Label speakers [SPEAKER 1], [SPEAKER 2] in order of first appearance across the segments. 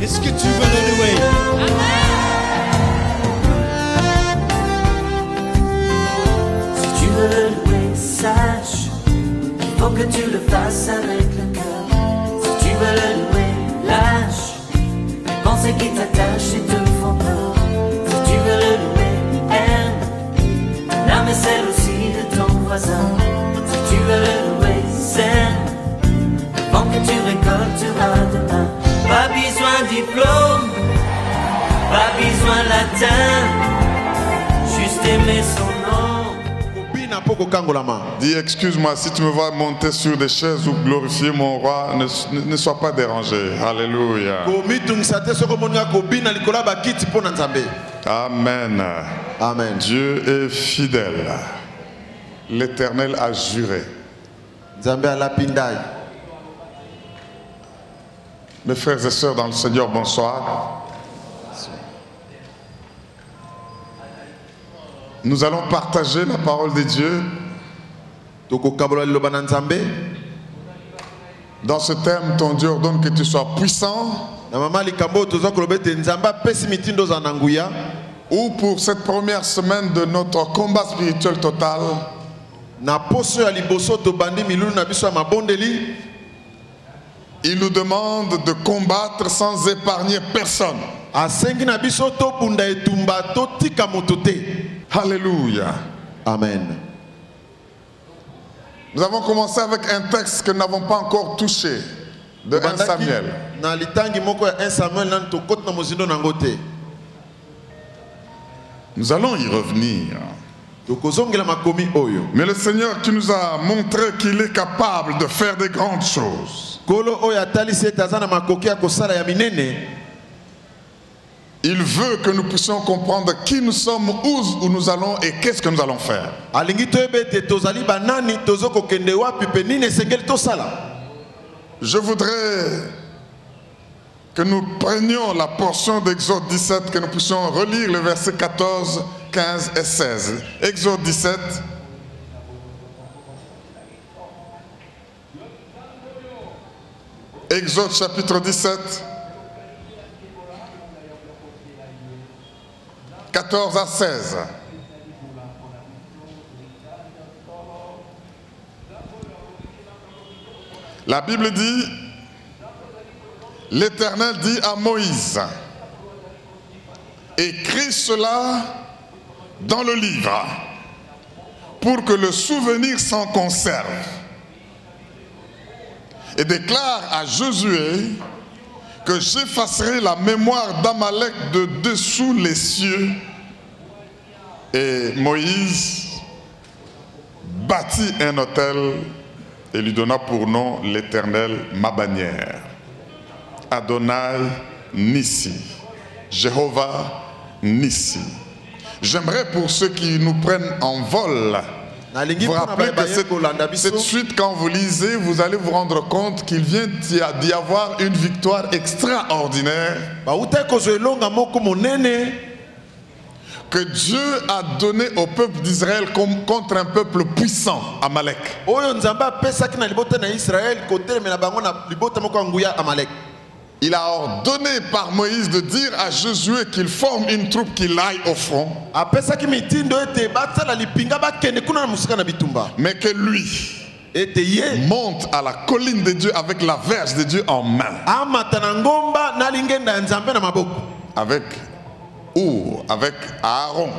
[SPEAKER 1] Est-ce que tu veux le louer?
[SPEAKER 2] Si tu veux le louer, sache qu'il faut que tu le fasses avec le cœur. Si tu veux le louer, lâche les pensées qui t'attachent et te font peur. Si tu veux le louer, aime l'âme et celle aussi de ton voisin. Si tu veux le louer, sème le vent que tu récolteras demain. Pas besoin de diplôme, pas besoin de latin, juste aimer son nom.
[SPEAKER 3] Dis, excuse-moi, si tu me vois monter sur des chaises ou glorifier mon roi, ne sois pas dérangé. Alléluia. Amen.
[SPEAKER 4] Amen.
[SPEAKER 3] Dieu est fidèle. L'Éternel a juré. Mes frères et sœurs dans le Seigneur, bonsoir. Nous allons partager la parole de Dieu dans ce thème. Ton Dieu ordonne que tu sois puissant. Ou pour cette première semaine de notre combat spirituel total, il nous demande de combattre sans épargner personne. Alléluia.
[SPEAKER 4] Amen.
[SPEAKER 3] Nous avons commencé avec un texte que nous n'avons pas encore touché, de 1 Samuel. Nous allons y revenir. Mais le Seigneur qui nous a montré qu'il est capable de faire de grandes choses, il veut que nous puissions comprendre qui nous sommes, où nous allons et qu'est-ce que nous allons faire. Je voudrais que nous prenions la portion d'Exode 17, que nous puissions relire le verset 14, 15 et 16. Exode 17. Exode chapitre 17. 14 à 16. La Bible dit, l'Éternel dit à Moïse, écris cela dans le livre pour que le souvenir s'en conserve. Et déclare à Josué que j'effacerai la mémoire d'Amalek de dessous les cieux. Et Moïse bâtit un autel et lui donna pour nom l'Éternel, ma bannière. Adonai Nissi, Jéhovah Nissi. J'aimerais pour ceux qui nous prennent en vol, vous rappelez que cette suite, quand vous lisez, vous allez vous rendre compte qu'il vient d'y avoir une victoire extraordinaire que Dieu a donnée au peuple d'Israël contre un peuple puissant, Amalek. Il a ordonné par Moïse de dire à Josué qu'il forme une troupe qui aille au front. Mais que lui monte à la colline de Dieu avec la verge de Dieu en main. Avec avec Aaron.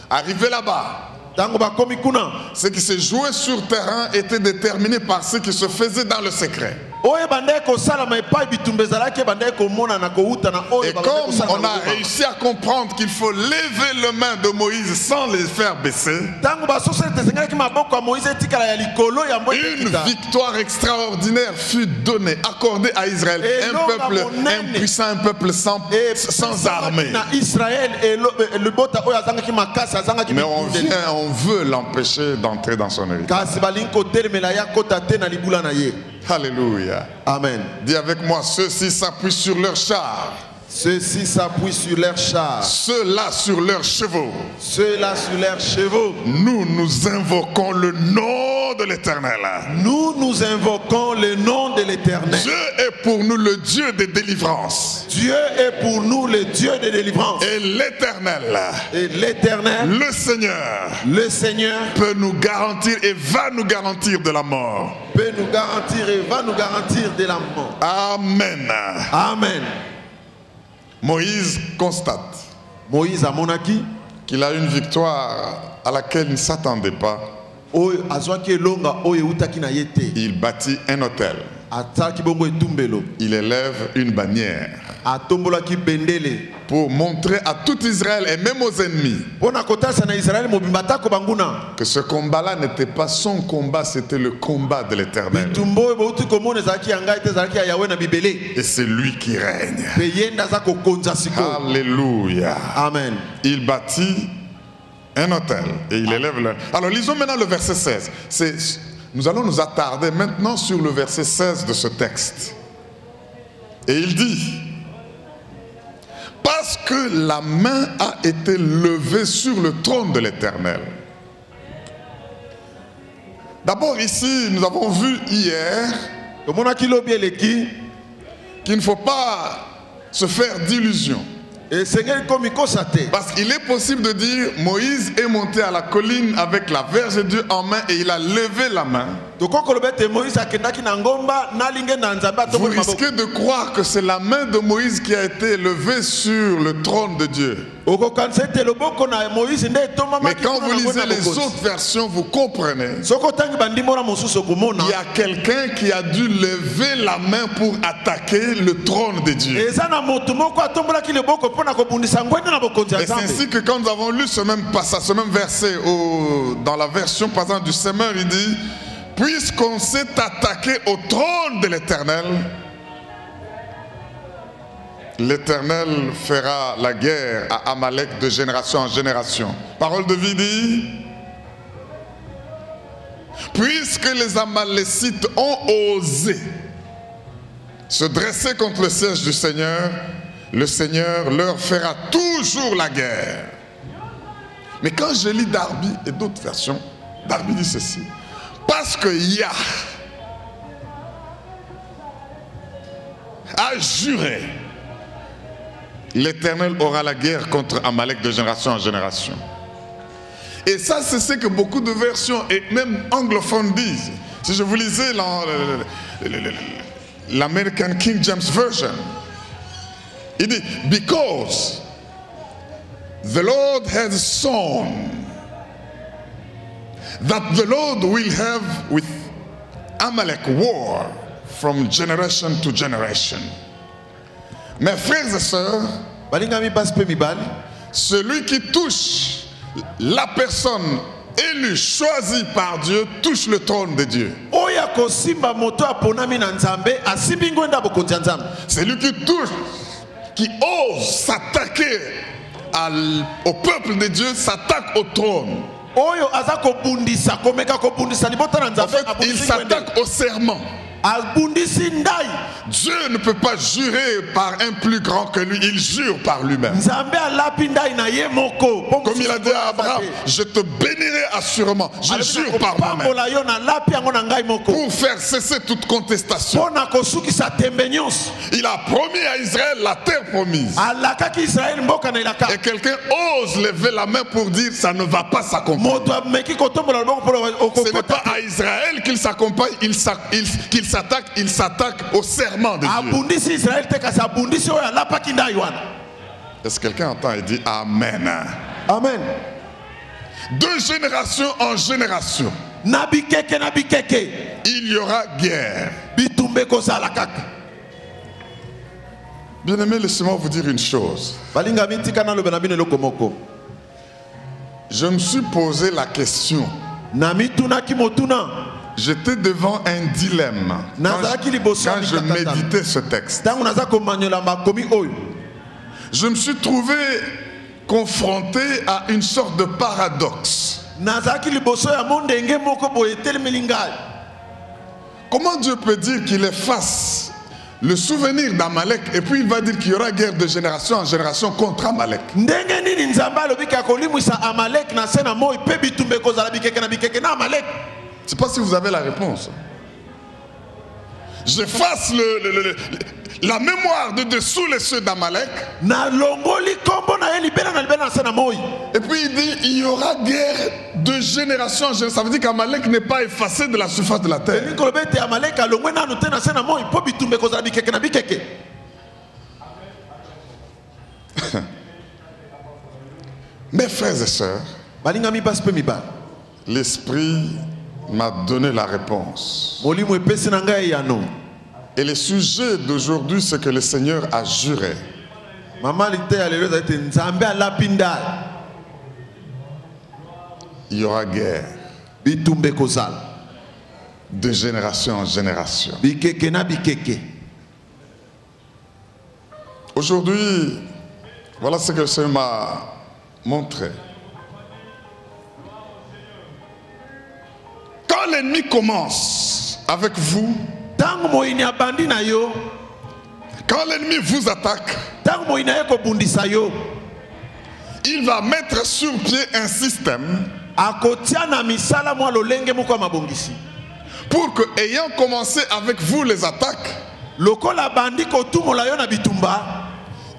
[SPEAKER 3] Arrivé là-bas, ce qui se jouait sur terrain était déterminé par ce qui se faisait dans le secret. Et comme on a réussi à comprendre qu'il faut lever les mains de Moïse sans les faire baisser, une victoire extraordinaire fut donnée, accordée à Israël. Un peuple impuissant, un peuple sans armée. Mais on veut l'empêcher d'entrer dans son héritage. Alléluia.
[SPEAKER 4] Amen.
[SPEAKER 3] Dis avec moi, ceux-ci s'appuient sur leur char.
[SPEAKER 4] Ceux-ci s'appuient sur leurs chars,
[SPEAKER 3] ceux-là sur leurs chevaux.
[SPEAKER 4] ceux-là sur leurs chevaux.
[SPEAKER 3] Nous invoquons le nom de l'Éternel.
[SPEAKER 4] Nous invoquons le nom de l'Éternel.
[SPEAKER 3] Dieu est pour nous le Dieu de délivrance.
[SPEAKER 4] Dieu est pour nous le Dieu de délivrance.
[SPEAKER 3] Et l'Éternel,
[SPEAKER 4] Et l'Éternel,
[SPEAKER 3] le Seigneur,
[SPEAKER 4] peut
[SPEAKER 3] nous garantir et va nous garantir de la mort.
[SPEAKER 4] nous garantir et va nous garantir de la mort.
[SPEAKER 3] Amen.
[SPEAKER 4] Amen.
[SPEAKER 3] Moïse constate
[SPEAKER 4] Moïse a monaki.
[SPEAKER 3] qu'il a une victoire à laquelle il ne s'attendait pas. Il bâtit un autel. Il élève une bannière pour montrer à tout Israël et même aux ennemis que ce combat-là n'était pas son combat, c'était le combat de l'Éternel. Et c'est lui qui règne. Alléluia.
[SPEAKER 4] Amen.
[SPEAKER 3] Il bâtit un autel et il élève le... Alors lisons maintenant le verset 16. Nous allons nous attarder maintenant sur le verset 16 de ce texte. Et il dit: parce que la main a été levée sur le trône de l'Éternel. D'abord ici, nous avons vu hier qu'il ne faut pas se faire d'illusions. Parce qu'il est possible de dire Moïse est monté à la colline avec la verge de Dieu en main et il a levé la main. Vous risquez de croire que c'est la main de Moïse qui a été levée sur le trône de Dieu. Mais quand vous lisez les autres versions, vous comprenez. Il y a quelqu'un qui a dû lever la main pour attaquer le trône de Dieu. Et c'est ainsi que quand nous avons lu ce même passage, ce même verset dans la version présente du Semeur, il dit: puisqu'on s'est attaqué au trône de l'Éternel, l'Éternel fera la guerre à Amalek de génération en génération. Parole de vie dit: puisque les Amalécites ont osé se dresser contre le siège du Seigneur, le Seigneur leur fera toujours la guerre. Mais quand je lis Darby et d'autres versions, Darby dit ceci: parce que Yah a juré, l'Éternel aura la guerre contre Amalek de génération en génération. Et ça, c'est ce que beaucoup de versions et même anglophones disent. Si je vous lisais l'American King James Version, il dit: because the Lord has sworn that the Lord will have with Amalek war from generation to generation. Mes frères et sœurs, celui qui touche la personne élue, choisie par Dieu, touche le trône de Dieu. Celui qui touche, qui ose s'attaquer au peuple de Dieu, s'attaque au trône. En fait, il s'attaque au serment. Dieu ne peut pas jurer par un plus grand que lui, il jure par lui-même. Comme il a dit à Abraham: je te bénirai assurément, je jure par moi-même. Pour faire cesser toute contestation. Il a promis à Israël la terre promise. Et quelqu'un ose lever la main pour dire ça ne va pas s'accomplir. Ce n'est pas à Israël qu'il s'accompagne, il s'attaque au serment de Dieu. Est-ce que quelqu'un entend et dit Amen?
[SPEAKER 4] Amen.
[SPEAKER 3] De génération en génération, il y aura guerre. Bien-aimé, laissez-moi vous dire une chose. Je me suis posé la question. J'étais devant un dilemme quand je méditais ce texte. Je me suis trouvé confronté à une sorte de paradoxe. Comment Dieu peut dire qu'il efface le souvenir d'Amalek, et puis il va dire qu'il y aura guerre de génération en génération contre Amalek.
[SPEAKER 4] Je ne
[SPEAKER 3] sais pas si vous avez la réponse. J'efface la mémoire de dessous les cieux d'Amalek. Et puis il dit il y aura guerre de génération en génération. Ça veut dire qu'Amalek n'est pas effacé de la surface de la terre. Mes frères et sœurs, l'Esprit m'a donné la réponse. Et le sujet d'aujourd'hui, c'est que le Seigneur a juré. Il y aura guerre de génération en génération. Aujourd'hui, voilà ce que le Seigneur m'a montré. Quand l'ennemi commence avec vous, quand l'ennemi vous attaque, il va mettre sur pied un système pour que, ayant commencé avec vous les attaques,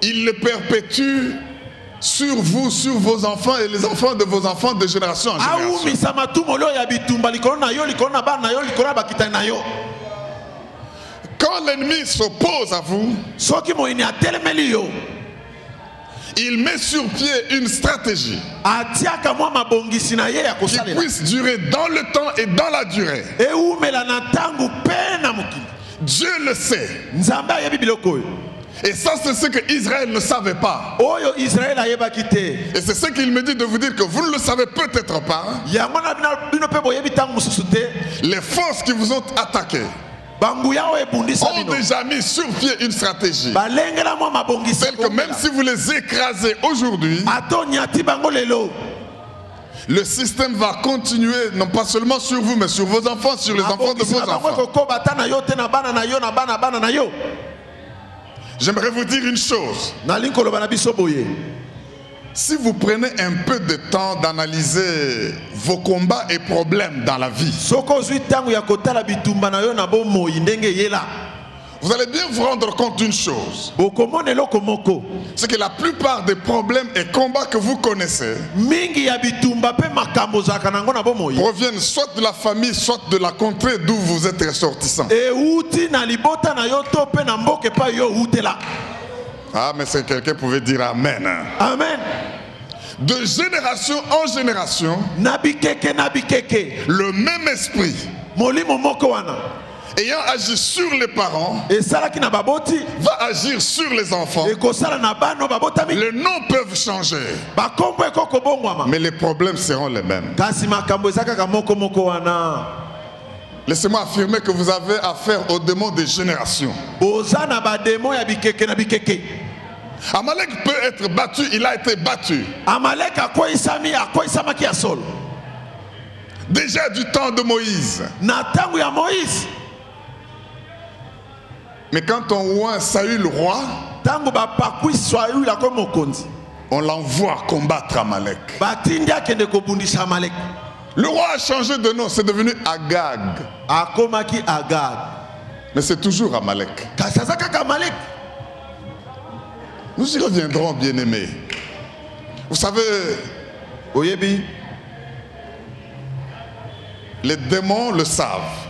[SPEAKER 3] il le perpétue sur vous, sur vos enfants et les enfants de vos enfants de génération en génération. Quand l'ennemi s'oppose à vous, il met sur pied une stratégie qui puisse durer dans le temps et dans la durée. Dieu le sait. Et ça, c'est ce que Israël ne savait pas. Et c'est ce qu'il me dit de vous dire que vous ne le savez peut-être pas. Les forces qui vous ont attaqué ont déjà mis sur pied une stratégie telle que même si vous les écrasez aujourd'hui, le système va continuer non pas seulement sur vous mais sur vos enfants, sur les enfants de vos enfants. J'aimerais vous dire une chose. Si vous prenez un peu de temps d'analyser vos combats et problèmes dans la vie, vous allez bien vous rendre compte d'une chose. C'est que la plupart des problèmes et combats que vous connaissez proviennent soit de la famille, soit de la contrée d'où vous êtes ressortissant. Ah, mais c'est quelqu'un pouvait dire Amen.
[SPEAKER 4] Amen.
[SPEAKER 3] De génération en génération, le même esprit ayant agi sur les parents va agir sur les enfants. Les noms peuvent changer, mais les problèmes seront les mêmes. Laissez-moi affirmer que vous avez affaire aux démons des générations. Amalek peut être battu, il a été battu. Déjà du temps de Moïse. Mais quand on voit Saül roi, on l'envoie combattre Amalek. Le roi a changé de nom, c'est devenu Agag. Mais c'est toujours Amalek. Nous y reviendrons, bien-aimés. Vous savez, les démons le savent.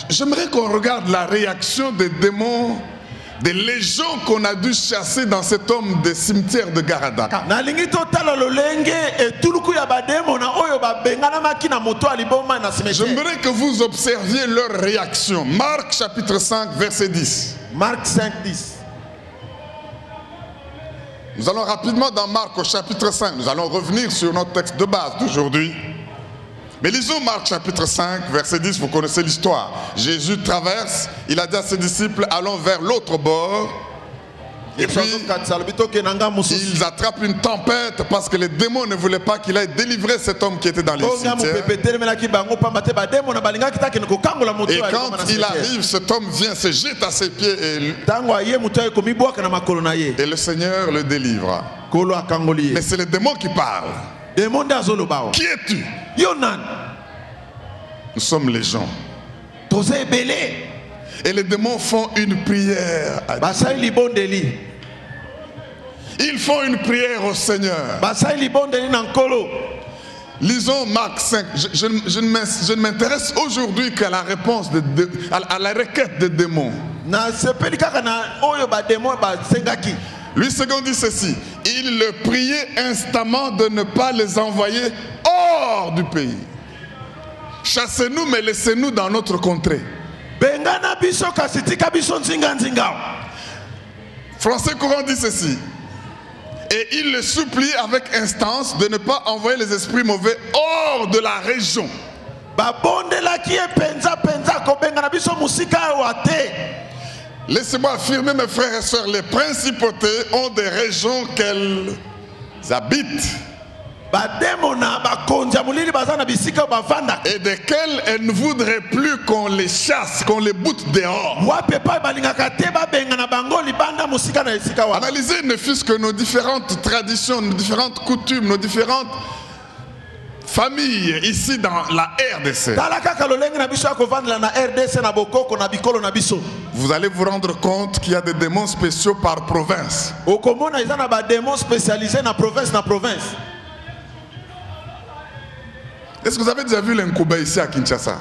[SPEAKER 3] J'aimerais qu'on regarde la réaction des démons, des légions qu'on a dû chasser dans cet homme des cimetières de Garada. J'aimerais que vous observiez leur réaction. Marc chapitre 5 verset 10.
[SPEAKER 4] Marc 5, 10.
[SPEAKER 3] Nous allons rapidement dans Marc au chapitre 5. Nous allons revenir sur notre texte de base d'aujourd'hui. Mais lisons Marc chapitre 5, verset 10, vous connaissez l'histoire. Jésus traverse, il a dit à ses disciples, allons vers l'autre bord. Et puis, ils attrapent une tempête parce que les démons ne voulaient pas qu'il aille délivrer cet homme qui était dans les cimetières. Et quand il arrive, cet homme vient, se jette à ses pieds et le Seigneur le délivre. Mais c'est les démons qui parlent. Qui es-tu? Nous sommes les gens. Et les démons font une prière à Dieu. Ils font une prière au Seigneur. Lisons Marc 5. Je ne m'intéresse aujourd'hui qu'à la réponse, à la requête des démons. Lui second dit ceci: il le priait instamment de ne pas les envoyer hors du pays. Chassez-nous, mais laissez-nous dans notre contrée. Français courant dit ceci: et il le supplie avec instance de ne pas envoyer les esprits mauvais hors de la région. Laissez-moi affirmer, mes frères et sœurs, les principautés ont des régions qu'elles habitent et desquelles elles ne voudraient plus qu'on les chasse, qu'on les boute dehors. Analysez ne fût-ce que nos différentes traditions, nos différentes coutumes, nos différentes familles ici dans la RDC. Vous allez vous rendre compte qu'il y a des démons spéciaux par province. Est-ce que vous avez déjà vu l'Nkuba ici à Kinshasa?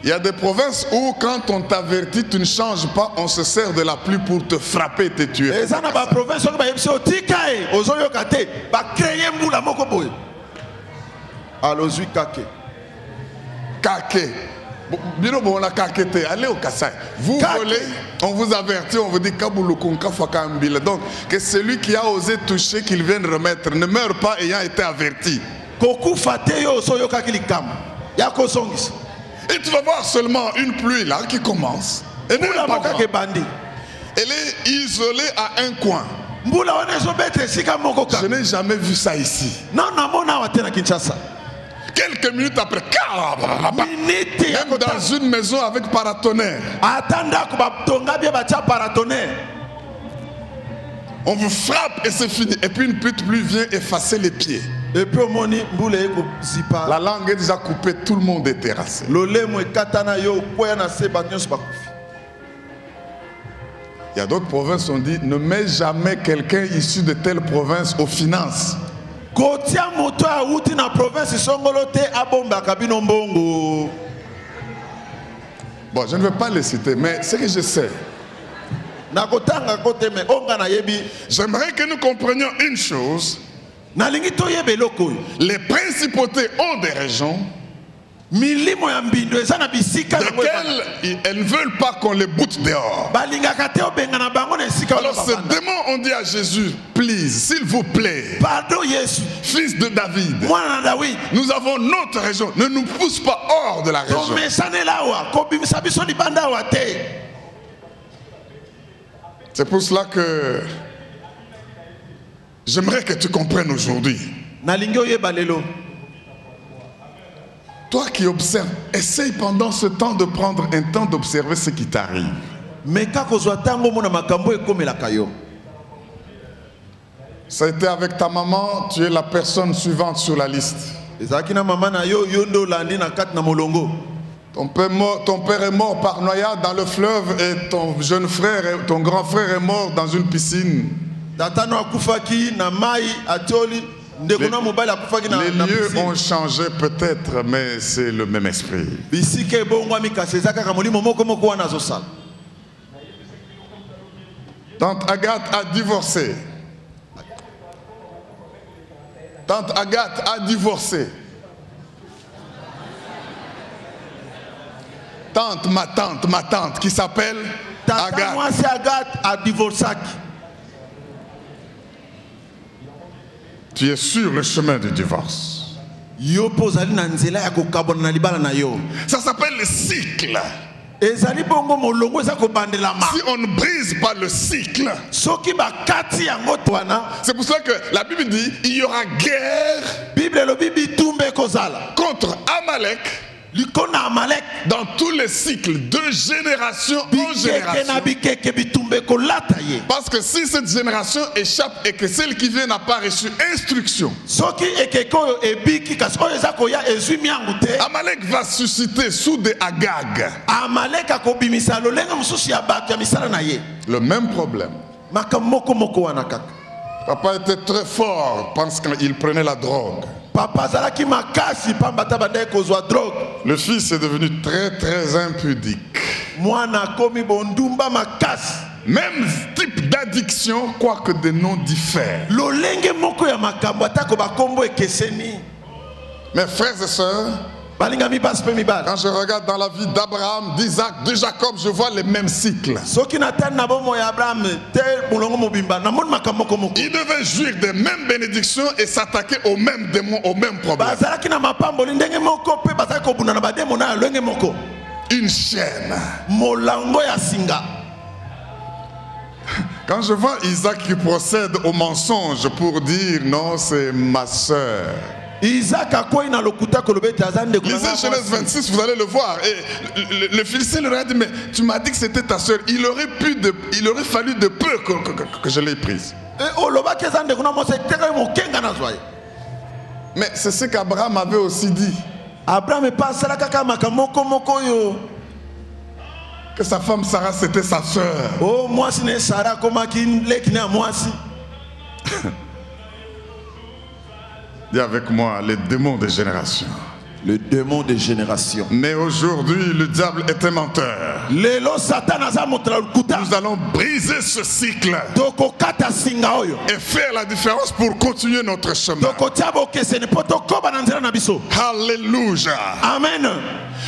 [SPEAKER 3] Il y a des provinces où quand on t'avertit, tu ne changes pas, on se sert de la pluie pour te frapper et te tuer. Kake. Allez au Kassai. Vous volez, on vous avertit, on vous dit donc que celui qui a osé toucher, qu'il vienne remettre, ne meurt pas ayant été averti. Et tu vas voir seulement une pluie là qui commence. Elle est isolée à un coin. Je n'ai jamais vu ça ici. Quelques minutes après, même dans une maison avec paratonnerre, on vous frappe et c'est fini. Et puis une petite pluie vient effacer les pieds. La langue est déjà coupée, tout le monde est terrassé. Il y a d'autres provinces où on dit ne mets jamais quelqu'un issu de telle province aux finances. Bon, je ne vais pas les citer, mais ce que je sais, j'aimerais que nous comprenions une chose. Les principautés ont des régions desquelles elles ne veulent pas qu'on les boute dehors. Alors ces démons ont dit à Jésus: please, s'il vous plaît, fils de David, nous avons notre région, ne nous pousse pas hors de la région. C'est pour cela que j'aimerais que tu comprennes aujourd'hui. Toi qui observes, essaye pendant ce temps de prendre un temps d'observer ce qui t'arrive. Ça a été avec ta maman, tu es la personne suivante sur la liste. Ton père est mort par noyade dans le fleuve et ton jeune frère, ton grand frère est mort dans une piscine. Les lieux ont changé peut-être, mais c'est le même esprit. Tante Agathe a divorcé. Tante Agathe a divorcé. Ma tante qui s'appelle Agathe. a divorcé. Tu es sur le chemin du divorce. Ça s'appelle le cycle.
[SPEAKER 4] ezali bongo molongo eza kobandelama
[SPEAKER 3] si on ne brise pas le cycle,
[SPEAKER 4] soki bakati yango twana
[SPEAKER 3] c'est pour ça que la Bible dit il y aura guerre
[SPEAKER 4] Bible elobi bitumba ekozala
[SPEAKER 3] contre Amalek
[SPEAKER 4] likona Amalek
[SPEAKER 3] dans tous les cycles de génération en
[SPEAKER 4] bikeke na
[SPEAKER 3] génération.
[SPEAKER 4] bikeke bitumba ekolata ye
[SPEAKER 3] Parce que si cette génération échappe et que celle qui vient n'a pas reçu instruction,
[SPEAKER 4] soki ekeke oyo ebiki kasi oyo eza koya ezwi miangu te
[SPEAKER 3] Amalek va susciter sous des Agag
[SPEAKER 4] Amalek akobimisa lolenge mosusu ya bato ya misala na ye
[SPEAKER 3] le même problème.
[SPEAKER 4] makambo moko wana kaka
[SPEAKER 3] Papa était très fort parce qu'il prenait la drogue.
[SPEAKER 4] papa azalaki makasi pamba ata bandeki kozwa drogue
[SPEAKER 3] Le fils est devenu très très impudique.
[SPEAKER 4] mwana akomi bondumba makasi
[SPEAKER 3] Même type d'addiction, quoique des noms diffèrent.
[SPEAKER 4] lolenge moko ya makambo atako bakombo ekeseni
[SPEAKER 3] Mes frères et sœurs,
[SPEAKER 4] balingami basi mpe mibala
[SPEAKER 3] quand je regarde dans la vie d'Abraham, d'Isaac, de Jacob, je vois les mêmes cycles.
[SPEAKER 4] soki natani na bomo ya abraham te molongo mobimba namoni makambo moko moko
[SPEAKER 3] Ils devaient jouir des mêmes bénédictions et s'attaquer aux mêmes démons, aux mêmes problèmes.
[SPEAKER 4] bazalaki na mapamboli ndenge moko mpe bazalaki kobunda na bademo na ya lwenge moko
[SPEAKER 3] Une chaîne.
[SPEAKER 4] molango ya singa
[SPEAKER 3] Quand je vois Isaac qui procède au mensonge pour dire non, c'est ma sœur.
[SPEAKER 4] Isaac akwei na lokuta koloba ete aza ndeko na
[SPEAKER 3] Lisez
[SPEAKER 4] nga
[SPEAKER 3] Genèse
[SPEAKER 4] mwasi.
[SPEAKER 3] 26, vous allez le voir. Et le Philistin leur a dit, mais tu m'as dit que c'était ta sœur. Il aurait fallu de peu que je l'ai prise.
[SPEAKER 4] olobaki eza ndeko na mwasi eteka yo mokenga nazwa ye
[SPEAKER 3] Mais c'est ce qu'Abraham avait aussi dit.
[SPEAKER 4] abraham epa asala kaka makambo moko oyo
[SPEAKER 3] Que sa femme Sarah, c'était sa sœur.
[SPEAKER 4] o mwasi na ye sara akomaki leki na ya mwasi
[SPEAKER 3] Dis avec moi, les démons des générations.
[SPEAKER 4] le démon de génération
[SPEAKER 3] Mais aujourd'hui, le diable est un menteur.
[SPEAKER 4] lelo satan aza moto na lokuta
[SPEAKER 3] Nous allons briser ce cycle
[SPEAKER 4] tokokata singa oyo
[SPEAKER 3] et faire la différence pour continuer notre chemin.
[SPEAKER 4] tokotia bokeseni mpo tokoba na nzela na biso
[SPEAKER 3] Alléluia.
[SPEAKER 4] amen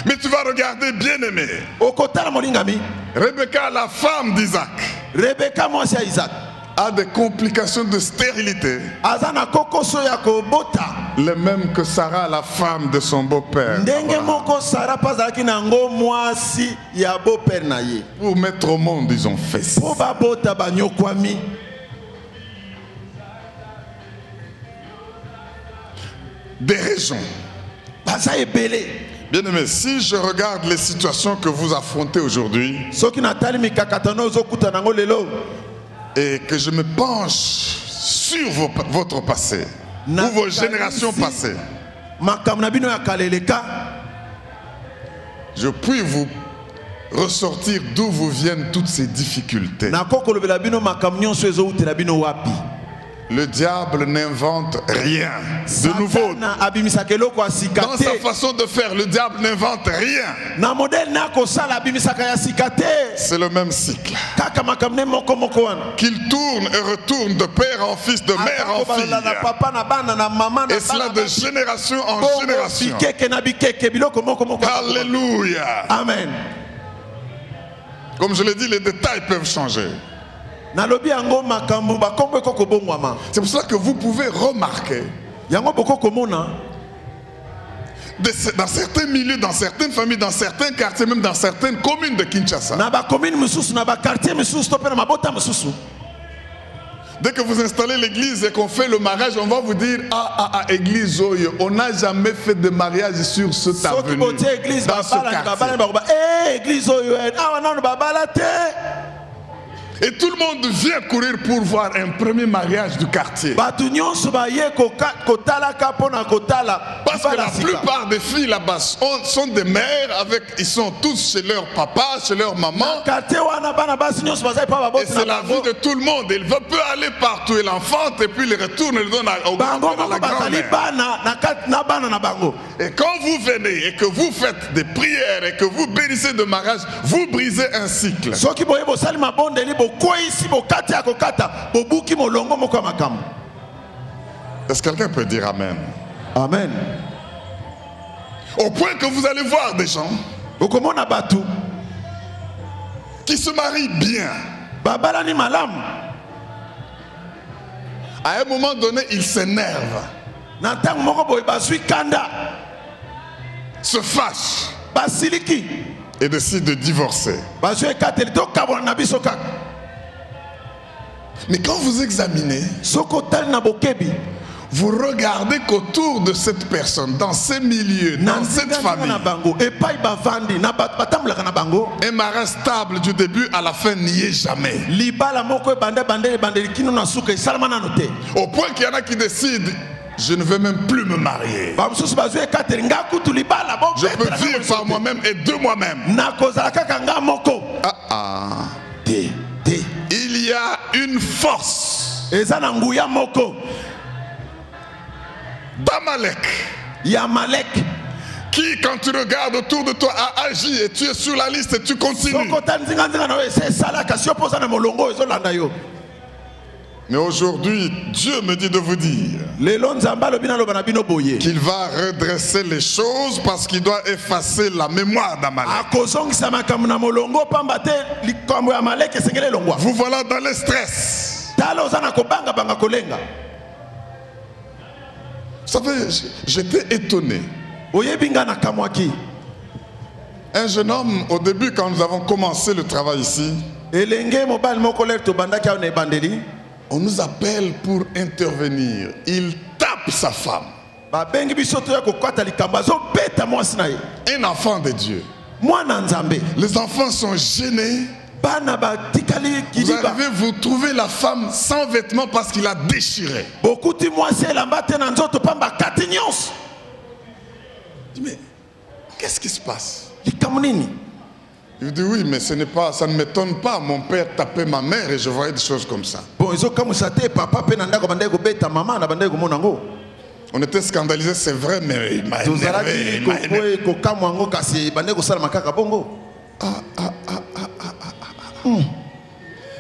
[SPEAKER 3] Mais tu vas regarder, bien-aimé,
[SPEAKER 4] okotala molingami
[SPEAKER 3] Rebecca, la femme d'Isaac,
[SPEAKER 4] rebeka mwasi ya isaac
[SPEAKER 3] a des complications de stérilité,
[SPEAKER 4] aza na kokoso ya kobota
[SPEAKER 3] les mêmes que Sarah, la femme de son beau-père.
[SPEAKER 4] ndenge moko sara mpo azalaki na yango mwasi ya bopere na ye
[SPEAKER 3] Pour mettre au monde, ils ont fait ça.
[SPEAKER 4] mpo babota banyokwami
[SPEAKER 3] Des raisons.
[SPEAKER 4] baza ebele
[SPEAKER 3] Bien-aimé, si je regarde les situations que vous affrontez aujourd'hui
[SPEAKER 4] soki natali mikakatano ozokuta nango lelo
[SPEAKER 3] et que je me penche sur votre passé ou vos générations passées,
[SPEAKER 4] makambo na bino ya kala eleka
[SPEAKER 3] je puis vous ressortir d'où vous viennent toutes ces difficultés.
[SPEAKER 4] nakokolobela bino makambo nyonso ezowutela bino wapi
[SPEAKER 3] Le diable n'invente rien de nouveau.
[SPEAKER 4] Satana abimisaka eloko ya sika
[SPEAKER 3] Dans sa
[SPEAKER 4] te
[SPEAKER 3] façon de faire, le diable n'invente rien.
[SPEAKER 4] na modele na kosala abimisaka ya sika te
[SPEAKER 3] C'est le même cycle.
[SPEAKER 4] kaka makambo ne moko moko wana
[SPEAKER 3] Qu'il tourne et retourne de père en fils, de mère en
[SPEAKER 4] Akobalana na
[SPEAKER 3] fille.
[SPEAKER 4] papa na bana na mama na
[SPEAKER 3] Et cela de génération en
[SPEAKER 4] bongo
[SPEAKER 3] génération.
[SPEAKER 4] bikeke na bikeke biloko moko moko
[SPEAKER 3] Alléluia.
[SPEAKER 4] amen
[SPEAKER 3] Comme je l'ai dit, les détails peuvent changer.
[SPEAKER 4] nalobi yango makambo bakombo ekoko bongwama
[SPEAKER 3] C'est pour cela que vous pouvez remarquer
[SPEAKER 4] yango bokokomona
[SPEAKER 3] dans certains milieux, dans certaines familles, dans certains quartiers, même dans certaines communes de Kinshasa.
[SPEAKER 4] na bakomine misusu na bakartier misusu to mpe na mabota misusu
[SPEAKER 3] Dès que vous installez l'église et qu'on fait le mariage, on va vous dire église Oyo, on n'a jamais fait de mariage sur cette
[SPEAKER 4] soki
[SPEAKER 3] avenue,
[SPEAKER 4] botie église
[SPEAKER 3] dans ce
[SPEAKER 4] babala
[SPEAKER 3] quartier.
[SPEAKER 4] bakoba église oyo awa nano babala te
[SPEAKER 3] Et tout le monde vient courir pour voir un premier mariage du quartier.
[SPEAKER 4] bato nyonso baye kotalaka mpo na kotala
[SPEAKER 3] Parce que la
[SPEAKER 4] libala sika.
[SPEAKER 3] plupart des filles là-bas sont des mères, ils sont tous chez leur papa, chez leur maman.
[SPEAKER 4] quartier wana bana basi nyonso bazali mpa
[SPEAKER 3] Et c'est la vie de tout le monde. Il peut aller partout, il enfante et puis il retourne, il donne au
[SPEAKER 4] bango
[SPEAKER 3] grand-père, à la
[SPEAKER 4] moko bazali
[SPEAKER 3] grand-mère.
[SPEAKER 4] bana na kati na bana na bango
[SPEAKER 3] Et quand vous venez et que vous faites des prières et que vous bénissez de mariage, vous brisez un cycle.
[SPEAKER 4] soki boye bosali mabondeli bokweyisi bokati ya kokata bobuki molongo moko ya makambo
[SPEAKER 3] Est-ce que quelqu'un peut dire Amen?
[SPEAKER 4] amen
[SPEAKER 3] Au point que vous allez voir des gens
[SPEAKER 4] okomona bato
[SPEAKER 3] qui se marient bien.
[SPEAKER 4] babalani malamu
[SPEAKER 3] À un moment donné, ils s'énervent,
[SPEAKER 4] na ntango moko boye bazwi kanda
[SPEAKER 3] se fâchent,
[SPEAKER 4] basiliki
[SPEAKER 3] et décide de divorcer. Mais quand vous examinez, vous regardez qu'autour de cette personne, dans ces milieux, dans cette famille, un mari stable du début à la fin n'y est jamais. Au point qu'il y en a qui décident, je ne veux même plus me marier. Je peux vivre par moi-même et de moi-même. Il y a une force d'Amalek qui, quand tu regardes autour de toi, a agi et tu es sur la liste et tu continues. Mais aujourd'hui, Dieu me dit de vous dire qu'il va redresser les choses parce qu'il doit effacer la mémoire d'Amalek. Vous voilà dans le stress. Vous savez, j'étais étonné. Un jeune homme, au début, quand nous avons commencé le travail ici, on nous appelle pour intervenir. Il tape sa femme. Un enfant de Dieu. Les enfants sont gênés. Vous arrivez, vous trouvez la femme sans vêtements parce qu'il a déchiré. Mais qu'est-ce qui se passe? Il dit oui, mais ça ne m'étonne pas. Mon père tapait ma mère et je voyais des choses comme ça. On était scandalisés, c'est vrai, mais il m'a énervé.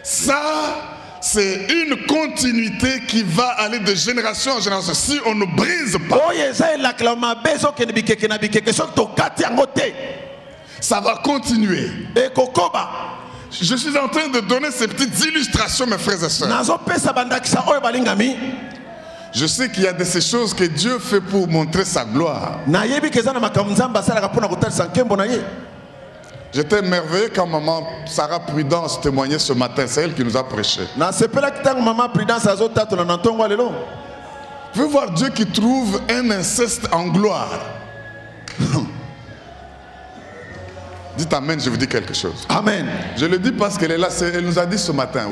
[SPEAKER 3] Ça, c'est une continuité qui va aller de génération en génération. Si on ne brise pas, ça va continuer. Je suis en train de donner ces petites illustrations, mes frères et sœurs. Je sais qu'il y a de ces choses que Dieu fait pour montrer sa gloire. J'étais émerveillé quand maman Sarah Prudence témoignait ce matin. C'est elle qui nous a prêché. Vous pouvez voir Dieu qui trouve un inceste en gloire. Dites amen, je vous dis quelque chose.
[SPEAKER 4] Amen.
[SPEAKER 3] Je le dis parce qu'elle est là, elle nous a dit ce matin.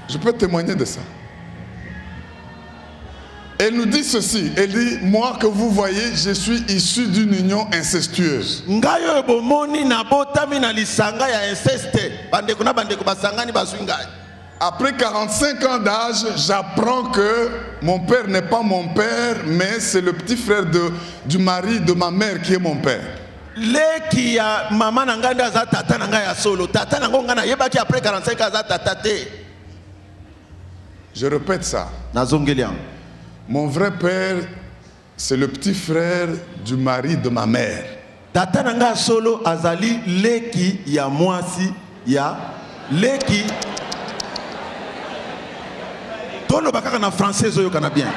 [SPEAKER 3] Je peux témoigner de ça. Elle nous dit ceci, elle dit, moi que vous voyez, je suis issu d'une union incestueuse. Après 45 ans d'âge, j'apprends que mon père n'est pas mon père, mais c'est le petit frère du mari de ma mère qui est mon père. Je répète ça. Mon vrai père, c'est le petit frère du mari de ma mère.
[SPEAKER 4] Tatananga solo azali leki ya mwasi ya leki. Tolo bakaka na français oyo kana bien.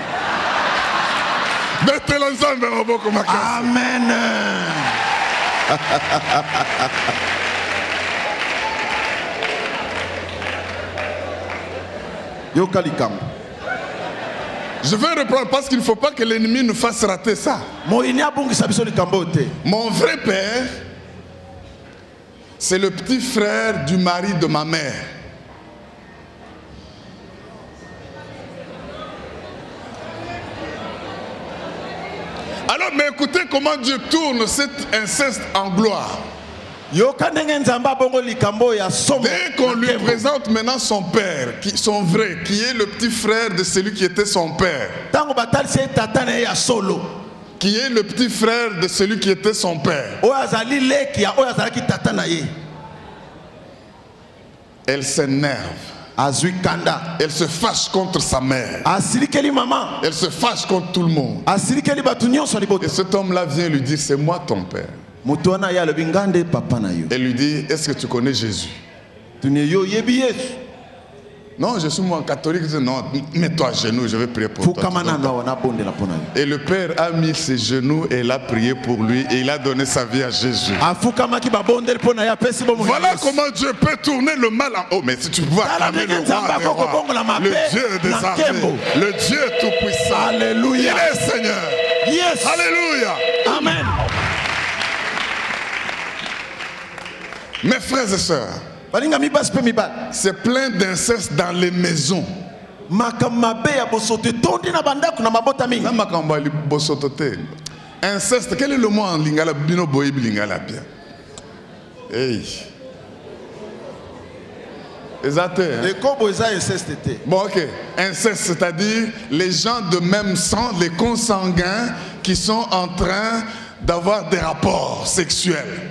[SPEAKER 3] Mettez l'ensemble dans maboko makasi.
[SPEAKER 4] Amen. Yo kalikam.
[SPEAKER 3] Je vais reprendre parce qu'il ne faut pas que l'ennemi nous fasse rater ça. Mon vrai père, c'est le petit frère du mari de ma mère. Alors, mais écoutez comment Dieu tourne cet inceste en gloire. Dès qu'on lui présente maintenant son père, son vrai, qui est le petit frère de celui qui était son père, qui est le petit frère de celui qui était son père, elle s'énerve. Elle se fâche contre sa mère. Elle se fâche contre tout le monde. Et cet homme-là vient lui dire, c'est moi ton père. Elle lui dit, est-ce que tu connais Jésus? Non, je suis moi catholique. Je dis non, mets-toi à genoux, je vais prier pour toi. Et le père a mis ses genoux et il a prié pour lui et il a donné sa vie à Jésus. Voilà comment Dieu peut tourner le mal en haut. Mais si tu vois acclamer le roi des rois, le Dieu des armées, le Dieu tout-puissant.
[SPEAKER 4] Alléluia.
[SPEAKER 3] Il est Seigneur.
[SPEAKER 4] Yes.
[SPEAKER 3] Alléluia.
[SPEAKER 4] Amen.
[SPEAKER 3] Mes frères et sœurs, c'est plein d'inceste dans les maisons. Inceste, quel est le mot en lingala? Bino boy lingala bien. Hey. Exact. Bon, ok. Inceste, c'est-à-dire les gens de même sang, les consanguins qui sont en train d'avoir des rapports sexuels.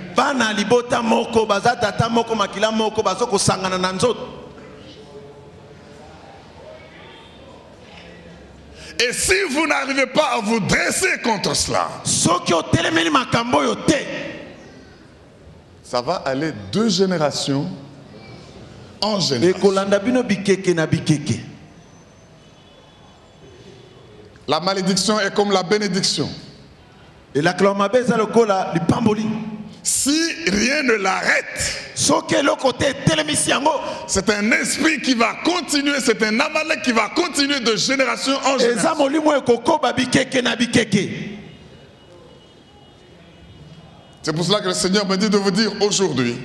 [SPEAKER 3] Et si vous n'arrivez pas à vous dresser contre cela, ça va aller 2 générations en génération. La malédiction est comme la bénédiction. Si rien ne l'arrête, c'est un esprit qui va continuer, c'est un Amalek qui va continuer de génération en génération. C'est pour cela que le Seigneur me dit de vous dire aujourd'hui,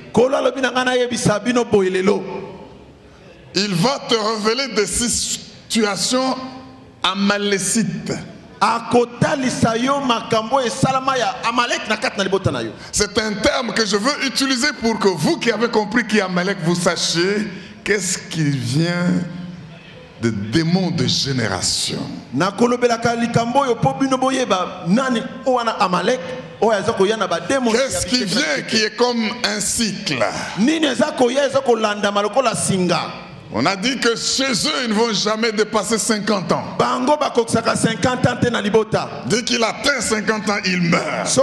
[SPEAKER 3] il va te révéler des situations amalécites. C'est un terme que je veux utiliser pour que vous qui avez compris qui est Amalek, vous sachiez qu'est-ce qui vient de démons de génération. Qu'est-ce qui vient qui est comme un cycle? On a dit que chez eux, ils ne vont jamais dépasser 50 ans. Dès qu'il atteint 50 ans, il meurt. Peu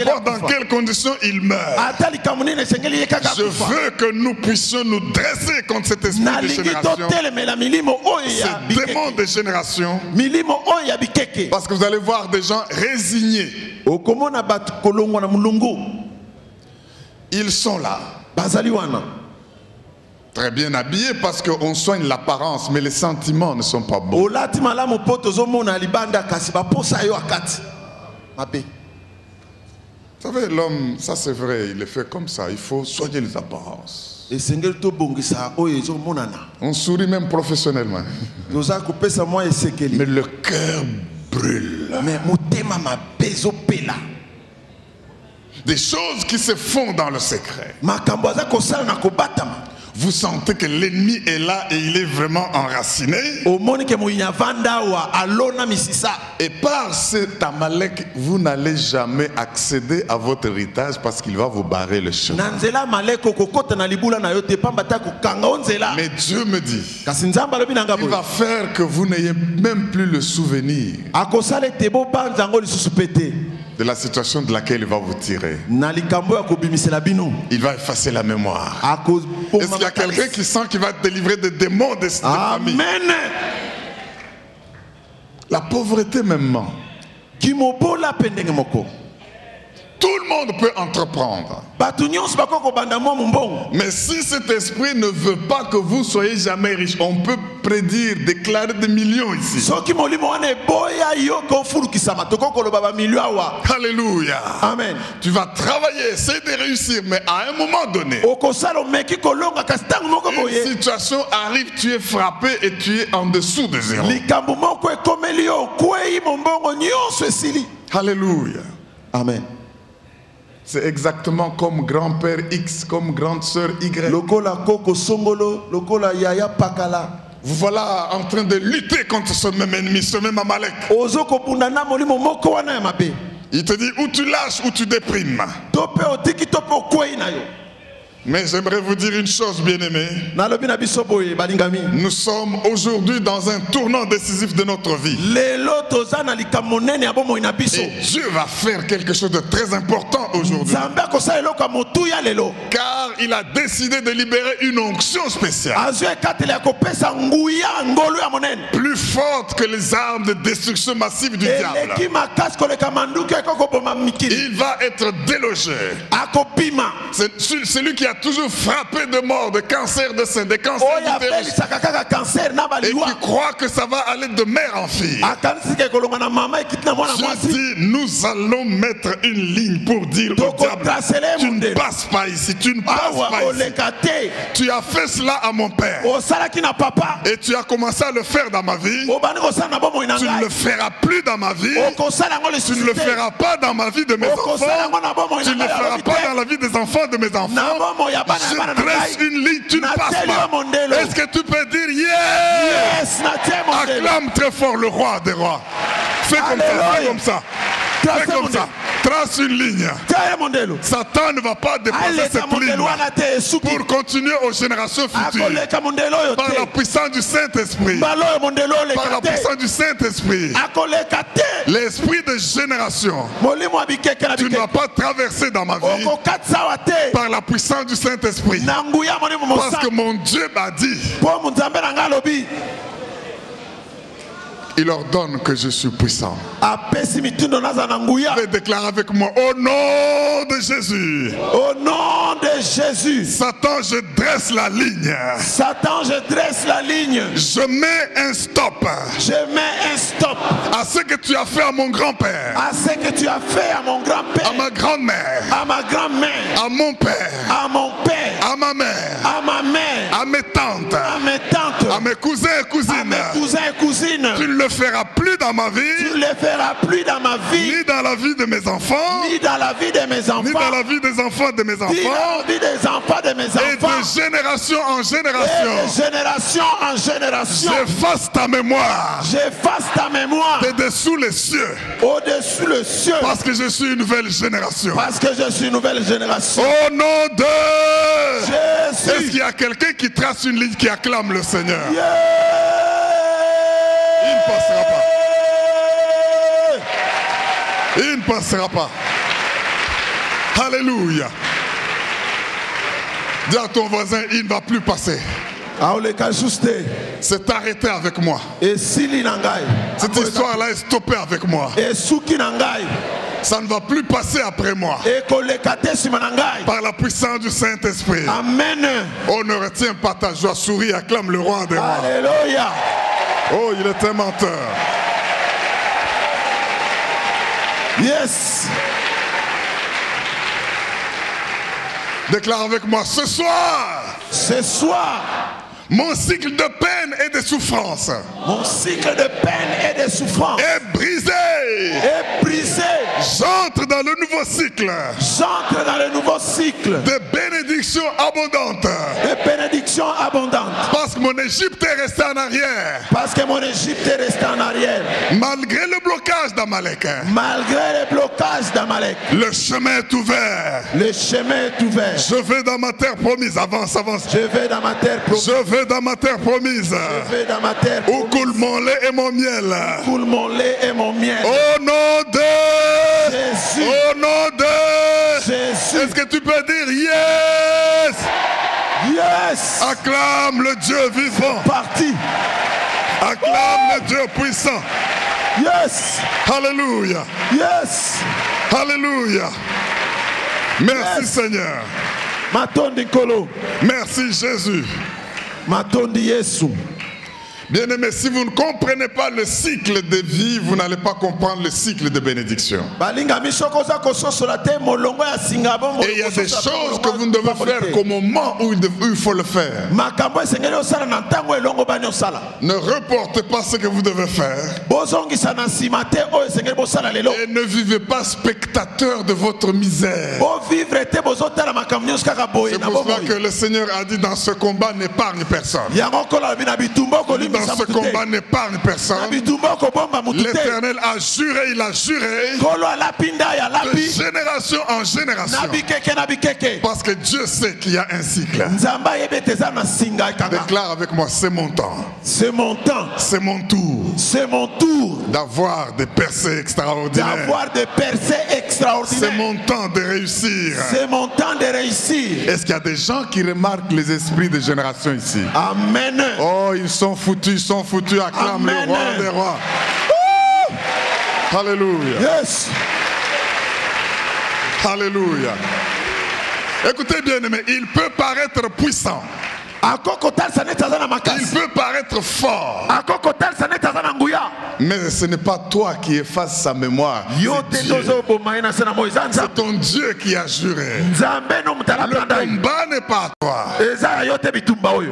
[SPEAKER 3] importe dans quelles conditions il meurt. Je veux que nous puissions nous dresser contre cet esprit de génération, ces démons de génération. Parce que vous allez voir des gens résignés. Ils sont là. Très bien habillés parce qu'on soigne l'apparence, mais les sentiments ne sont pas bons. Vous savez, l'homme, ça c'est vrai, il est fait comme ça. Il faut soigner les apparences. On sourit même professionnellement. Mais le cœur brûle. Des choses qui se font dans le secret. Vous sentez que l'ennemi est là et il est vraiment enraciné. Et par cet Amalek, vous n'allez jamais accéder à votre héritage parce qu'il va vous barrer le chemin. Mais Dieu me dit, il va faire que vous n'ayez même plus le souvenir de la situation de laquelle il va vous tirer. Il va effacer la mémoire. Est-ce qu'il y a quelqu'un qui sent qu'il va délivrer des démons de famille? La pauvreté même ment. Tout le monde peut entreprendre. Mais si cet esprit ne veut pas que vous soyez jamais riche, on peut prédire, déclarer des millions ici. Alléluia.
[SPEAKER 4] Amen.
[SPEAKER 3] Tu vas travailler, essayer de réussir, mais à un moment donné, une situation arrive, tu es frappé et tu es en dessous de zéro. Alléluia.
[SPEAKER 4] Amen.
[SPEAKER 3] C'est exactement comme grand-père X, comme grande-sœur Y. Vous voilà en train de lutter contre ce même ennemi, ce même Amalek. Il te dit ou tu lâches ou tu déprimes. Mais j'aimerais vous dire une chose, bien-aimés.
[SPEAKER 4] nalobi na biso boye balingami
[SPEAKER 3] Nous sommes aujourd'hui dans un tournant décisif de notre vie.
[SPEAKER 4] lelo toza na likambo monene ya bomoi na biso
[SPEAKER 3] Et Dieu va faire quelque chose de très important aujourd'hui.
[SPEAKER 4] nzambe akosala eloko ya motuya lelo
[SPEAKER 3] Car il a décidé de libérer une onction spéciale.
[SPEAKER 4] azwi ekateli ya kopesa nguya ngolu ya monene
[SPEAKER 3] Plus forte que les armes de destruction massive du diable.
[SPEAKER 4] eleki makasi koleka manduki ekokoboma mikili
[SPEAKER 3] Il va être délogé.
[SPEAKER 4] akopima
[SPEAKER 3] C'est celui qui a toujours frappé de mort, de cancer de sein, de cancer
[SPEAKER 4] oyo
[SPEAKER 3] d'utérus,
[SPEAKER 4] abelisaka kaka cancer na
[SPEAKER 3] et
[SPEAKER 4] baliwa
[SPEAKER 3] qui croit que ça va aller de mère en fille.
[SPEAKER 4] akanisika ekolonga na mama ekiti na mwana
[SPEAKER 3] Je
[SPEAKER 4] mwasi
[SPEAKER 3] dis, nous allons mettre une ligne pour dire au diable,
[SPEAKER 4] tokotrasele
[SPEAKER 3] tu ne
[SPEAKER 4] mondelo
[SPEAKER 3] passes pas ici, tu ne passes
[SPEAKER 4] awa
[SPEAKER 3] pas ici.
[SPEAKER 4] oleka te
[SPEAKER 3] Tu as fait cela à mon père
[SPEAKER 4] osalaki na papa
[SPEAKER 3] et tu as commencé à le faire dans ma vie.
[SPEAKER 4] obandi kosala na bomoi na
[SPEAKER 3] Tu ne
[SPEAKER 4] ngai
[SPEAKER 3] le feras plus dans ma vie.
[SPEAKER 4] okosala yango
[SPEAKER 3] Tu ne le
[SPEAKER 4] lisusu te
[SPEAKER 3] feras pas dans ma vie de mes
[SPEAKER 4] okosala
[SPEAKER 3] enfants.
[SPEAKER 4] yango na bomoi
[SPEAKER 3] Tu
[SPEAKER 4] na
[SPEAKER 3] ne le
[SPEAKER 4] ngai
[SPEAKER 3] feras
[SPEAKER 4] alobi
[SPEAKER 3] pas
[SPEAKER 4] te
[SPEAKER 3] dans la vie des enfants de mes
[SPEAKER 4] na
[SPEAKER 3] enfants.
[SPEAKER 4] bomoi ya bana ya bana
[SPEAKER 3] Je
[SPEAKER 4] na
[SPEAKER 3] dresse
[SPEAKER 4] ngai
[SPEAKER 3] une ligne, tu ne passes
[SPEAKER 4] nateli yo
[SPEAKER 3] pas.
[SPEAKER 4] mondelo
[SPEAKER 3] Est-ce que tu peux dire yeah?
[SPEAKER 4] yes natie mondelo
[SPEAKER 3] Acclame très fort le roi des rois. Fais comme ça, fais
[SPEAKER 4] Alléluia.
[SPEAKER 3] comme ça.
[SPEAKER 4] Trace
[SPEAKER 3] Fais comme
[SPEAKER 4] mondelo.
[SPEAKER 3] ça. Trace une ligne.
[SPEAKER 4] tia ye mondelo
[SPEAKER 3] Satan ne va pas dépasser
[SPEAKER 4] aleka
[SPEAKER 3] cette ligne
[SPEAKER 4] mondelo wana te esuki
[SPEAKER 3] pour continuer aux générations futures.
[SPEAKER 4] akoleka mondelo oyo
[SPEAKER 3] Par la
[SPEAKER 4] te
[SPEAKER 3] puissance du Saint-Esprit.
[SPEAKER 4] mbala oyo mondelo
[SPEAKER 3] Par la
[SPEAKER 4] oleka te
[SPEAKER 3] puissance du Saint-Esprit.
[SPEAKER 4] akoleka te
[SPEAKER 3] L'esprit de génération.
[SPEAKER 4] molimo ya bikeke na
[SPEAKER 3] Tu ne vas
[SPEAKER 4] bikeke
[SPEAKER 3] pas traverser dans ma vie
[SPEAKER 4] okokatisa awa te
[SPEAKER 3] par la puissance du Saint-Esprit.
[SPEAKER 4] na nguya ya molimo
[SPEAKER 3] Parce que
[SPEAKER 4] mosantu
[SPEAKER 3] mon Dieu m'a dit,
[SPEAKER 4] mpo nzambe na ngai alobi
[SPEAKER 3] il ordonne que je suis puissant.
[SPEAKER 4] apesi mitindo naza na nguya
[SPEAKER 3] Je vais déclarer avec moi, au nom de Jésus,
[SPEAKER 4] au nom de Jésus
[SPEAKER 3] Satan, je dresse la ligne.
[SPEAKER 4] Satan je dresse la ligne
[SPEAKER 3] Je mets un stop
[SPEAKER 4] je mets un stop
[SPEAKER 3] à ce que tu as fait à mon grand-père,
[SPEAKER 4] à ce que tu as fait à mon grand-père
[SPEAKER 3] à ma grand-mère,
[SPEAKER 4] à ma grand-mère
[SPEAKER 3] à mon père,
[SPEAKER 4] à mon père
[SPEAKER 3] à ma mère,
[SPEAKER 4] à ma mère
[SPEAKER 3] à mes tantes,
[SPEAKER 4] à mes tantes
[SPEAKER 3] à mes cousins et
[SPEAKER 4] à
[SPEAKER 3] cousines.
[SPEAKER 4] mes cousins et cousines
[SPEAKER 3] Tu ne le feras plus dans ma
[SPEAKER 4] tu
[SPEAKER 3] vie,
[SPEAKER 4] ne le feras plus dans ma vie
[SPEAKER 3] ni dans la vie de mes enfants,
[SPEAKER 4] ni dans la vie de mes
[SPEAKER 3] ni dans
[SPEAKER 4] enfants
[SPEAKER 3] la vie des enfants de mes
[SPEAKER 4] ni dans
[SPEAKER 3] enfants,
[SPEAKER 4] la vie des enfants de mes
[SPEAKER 3] et
[SPEAKER 4] enfants
[SPEAKER 3] de génération en
[SPEAKER 4] et de
[SPEAKER 3] génération.
[SPEAKER 4] génération en génération
[SPEAKER 3] J'efface ta mémoire
[SPEAKER 4] j'efface ta mémoire
[SPEAKER 3] de dessous les cieux,
[SPEAKER 4] au-dessus le ciel
[SPEAKER 3] parce que je suis une nouvelle génération.
[SPEAKER 4] parce que je suis une nouvelle génération
[SPEAKER 3] Au nom de... Est-ce
[SPEAKER 4] Jésus
[SPEAKER 3] qu'il y a quelqu'un qui trace une ligne qui acclame le Seigneur?
[SPEAKER 4] Yeah.
[SPEAKER 3] Il ne passera pas. Il ne passera pas. Alléluia. Dis à ton voisin, il ne va plus passer.
[SPEAKER 4] aoleka lisusu te
[SPEAKER 3] C'est arrêté avec moi.
[SPEAKER 4] esili na ngai
[SPEAKER 3] Cette histoire-là est stoppée avec moi.
[SPEAKER 4] esuki na ngai
[SPEAKER 3] Ça ne va plus passer après moi.
[SPEAKER 4] ekoleka te nsima na ngai
[SPEAKER 3] Par la puissance du Saint-Esprit.
[SPEAKER 4] amen
[SPEAKER 3] Oh, ne retiens pas ta joie, souris, acclame le roi des rois.
[SPEAKER 4] alléluia
[SPEAKER 3] Oh, il est un menteur.
[SPEAKER 4] yes
[SPEAKER 3] Déclare avec moi, ce soir,
[SPEAKER 4] ce soir
[SPEAKER 3] mon cycle de peine et de souffrance
[SPEAKER 4] mon cycle de peine et de souffrance
[SPEAKER 3] est brisé.
[SPEAKER 4] est brisé
[SPEAKER 3] J'entre dans le nouveau cycle
[SPEAKER 4] j'entre dans le nouveau cycle
[SPEAKER 3] de bénédictions abondantes.
[SPEAKER 4] de bénédictions abondantes
[SPEAKER 3] Parce que mon Égypte est restée en arrière.
[SPEAKER 4] parce que mon Égypte est restée en arrière
[SPEAKER 3] Malgré le blocage d'Amalek,
[SPEAKER 4] malgré les blocages d'Amalek
[SPEAKER 3] le chemin est ouvert.
[SPEAKER 4] le chemin est ouvert
[SPEAKER 3] Je vais dans ma terre promise. Avance, avance.
[SPEAKER 4] je vais dans ma terre promise
[SPEAKER 3] Je vais dans ma terre promise.
[SPEAKER 4] je vais dans ma terre
[SPEAKER 3] Où coule mon lait et mon miel.
[SPEAKER 4] coule mon lait et mon miel
[SPEAKER 3] Au nom de...
[SPEAKER 4] Jésus
[SPEAKER 3] Au nom de...
[SPEAKER 4] Jésus
[SPEAKER 3] Est-ce que tu peux dire yes?
[SPEAKER 4] yes
[SPEAKER 3] Acclame le Dieu vivant.
[SPEAKER 4] parti
[SPEAKER 3] Acclame le Dieu puissant.
[SPEAKER 4] yes
[SPEAKER 3] Alléluia.
[SPEAKER 4] yes
[SPEAKER 3] Alléluia. Merci
[SPEAKER 4] Yes.
[SPEAKER 3] Seigneur.
[SPEAKER 4] matondi nkolo
[SPEAKER 3] Merci Jésus.
[SPEAKER 4] matondi yesu
[SPEAKER 3] Bien-aimés, si vous ne comprenez pas le cycle de vie, vous n'allez pas comprendre le cycle de bénédiction.
[SPEAKER 4] balingami soki oza kososola te molongo ya singa bongo
[SPEAKER 3] Et il y a des choses que vous ne devez faire qu'au moment où il faut le faire.
[SPEAKER 4] makambo esengeli osala na ntango elongo bani osala
[SPEAKER 3] Ne reportez pas ce que vous devez faire.
[SPEAKER 4] bozongisa na nsima te oyo esengeli bosala lelo
[SPEAKER 3] Et ne vivez pas spectateur de votre misère.
[SPEAKER 4] bovivre te bozotala makambo nyonso kaka boye
[SPEAKER 3] C'est
[SPEAKER 4] na
[SPEAKER 3] pour cela
[SPEAKER 4] bomoi
[SPEAKER 3] que le Seigneur a dit dans ce combat, n'épargne personne.
[SPEAKER 4] yango kola lobi na bitumba okolimba
[SPEAKER 3] dans ce combat n'épargne personne. L'Éternel a juré, il a juré de génération en génération. Parce que Dieu sait qu'il y a un cycle. Déclare avec moi, c'est mon temps.
[SPEAKER 4] C'est mon temps.
[SPEAKER 3] C'est mon tour.
[SPEAKER 4] C'est mon tour
[SPEAKER 3] D'avoir des percées extraordinaires.
[SPEAKER 4] d'avoir des percées extraordinaires.
[SPEAKER 3] C'est mon temps de réussir.
[SPEAKER 4] C'est mon temps de réussir.
[SPEAKER 3] Est-ce qu'il y a des gens qui remarquent les esprits de génération ici?
[SPEAKER 4] Amen.
[SPEAKER 3] Oh, ils sont foutus, acclame le
[SPEAKER 4] Amen.
[SPEAKER 3] roi des rois. Alléluia.
[SPEAKER 4] Yes.
[SPEAKER 3] Alléluia. Écoutez bien aimé, il peut paraître puissant. Il peut paraître fort. Mais ce n'est pas toi qui effaces sa mémoire. C'est ton Dieu qui a juré. Le combat n'est pas à toi.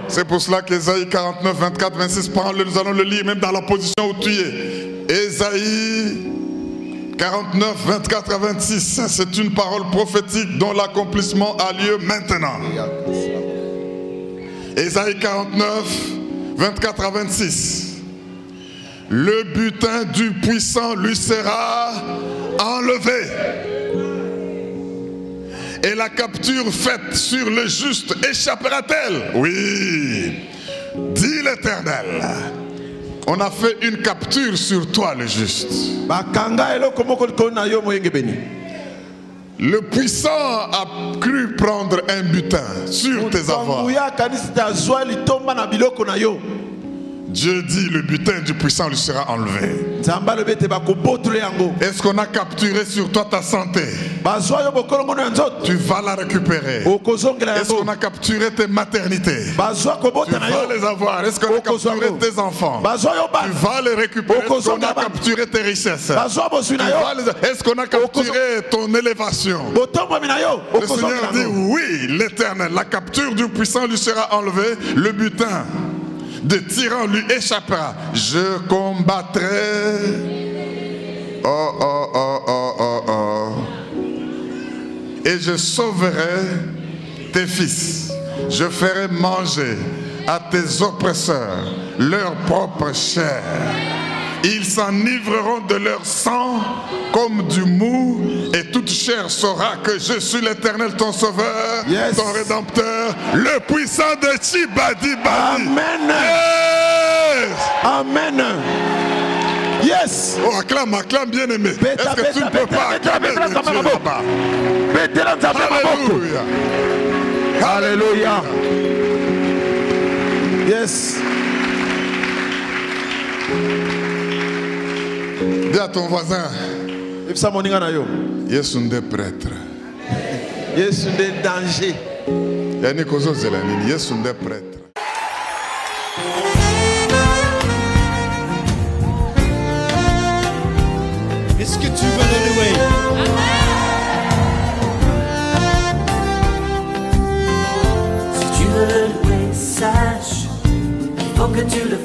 [SPEAKER 3] C'est pour cela qu'Ésaïe 49, 24, 26, nous allons le lire même dans la position où tu es. Ésaïe 49, 24 à 26, c'est une parole prophétique dont l'accomplissement a lieu maintenant. Ésaïe 49, 24 à 26. Le butin du puissant lui sera enlevé. Et la capture faite sur le juste échappera-t-elle? Oui, dit l'Éternel. On a fait une capture sur toi, le juste. Le puissant a cru prendre un butin sur tes avoirs. Dieu dit le butin du puissant lui sera enlevé. Est-ce qu'on a capturé sur toi ta santé? Tu vas la récupérer. Est-ce qu'on a capturé tes maternités? Tu vas les avoir. Est-ce qu'on a capturé tes enfants? Tu vas les récupérer. Est-ce qu'on a capturé tes richesses? Est-ce qu'on a capturé ton élévation? Le Seigneur dit oui, l'Éternel, la capture du puissant lui sera enlevée, le butin de tyran lui échappera. Je combattrai. Oh, oh, oh, oh, oh, oh. Et je sauverai tes fils. Je ferai manger à tes oppresseurs leur propre chair. Ils s'enivreront de leur sang comme du mou, et toute chair saura que je suis l'Éternel, ton sauveur, ton rédempteur, le puissant de Chibadi Badi.
[SPEAKER 4] Amen.
[SPEAKER 3] Yes.
[SPEAKER 4] Amen. Yes.
[SPEAKER 3] Oh, acclame, acclame, bien aimé. Est-ce que tu ne peux pas acclamer Dieu là-bas? Alléluia.
[SPEAKER 4] Alléluia. Yes.
[SPEAKER 3] Dis à ton voisin, Yesu nde prêtre.
[SPEAKER 4] Yesu nde danger.
[SPEAKER 3] Yani kozo zelani, Yesu nde prêtre.
[SPEAKER 1] Est-ce que tu veux le louer?
[SPEAKER 2] Si tu veux le louer, sache qu'il faut que tu le